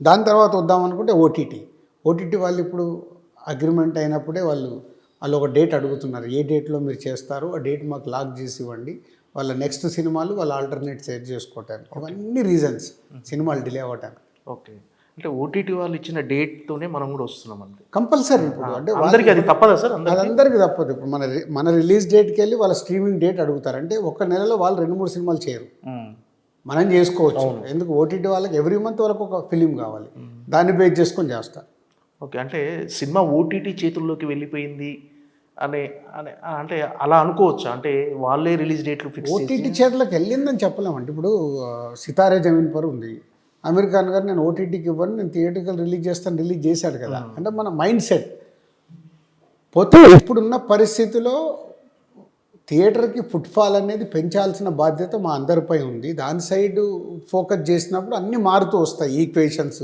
దాని తర్వాత వద్దామనుకుంటే ఓటీటీ వాళ్ళు ఇప్పుడు అగ్రిమెంట్ అయినప్పుడే వాళ్ళు ఒక డేట్ అడుగుతున్నారు. ఏ డేట్లో మీరు చేస్తారు, ఆ డేట్ మాకు లాక్ చేసి ఇవ్వండి. వాళ్ళ నెక్స్ట్ సినిమాలు వాళ్ళ ఆల్టర్నేట్ షేర్ చేసుకోవటానికి. ఇవన్నీ రీజన్స్ సినిమాలు డిలే అవ్వటానికి. ఓకే. అంటే ఓటీటీ వాళ్ళు ఇచ్చిన డేట్‌తోనే మనం కూడా వస్తున్నాం అంతే. కంపల్సరీ ఇప్పుడు అంటే అందరికీ అది తప్పదా సార్? అది అందరికీ తప్పదు. ఇప్పుడు మన రిలీజ్ డేట్కి వెళ్ళి వాళ్ళ స్ట్రీమింగ్ డేట్ అడుగుతారు. అంటే ఒక నెలలో వాళ్ళు 2-3 సినిమాలు చేయరు. మనం చేసుకోవచ్చు. ఎందుకు ఓటీటీ వాళ్ళకి ఎవ్రీ మంత్ వాళ్ళకి ఒక ఫిలిం కావాలి, దాన్ని బేస్ చేసుకొని చేస్తారు. ఓకే. అంటే సినిమా ఓటీటీ చేతుల్లోకి వెళ్ళిపోయింది అనే అనే అంటే అలా అనుకోవచ్చా? అంటే వాళ్ళే రిలీజ్ డేట్లు ఫిక్స్ చేసి ఓటీటీ చేతులకు వెళ్ళిందని చెప్పలేమండి. ఇప్పుడు సితారే జమీన్ పర్ ఉంది. అమీర్ ఖాన్ గారు నేను ఓటీటీకి ఇవ్వను, నేను థియేటర్కి రిలీజ్ చేస్తాను, రిలీజ్ చేశాడు కదా. అంటే మన మైండ్ సెట్ పోతే ఇప్పుడున్న పరిస్థితిలో థియేటర్కి ఫుట్ఫాల్ అనేది పెంచాల్సిన బాధ్యత మా అందరిపై ఉంది. దాని సైడ్ ఫోకస్ చేసినప్పుడు అన్నీ మారుతూ వస్తాయి ఈక్వేషన్స్.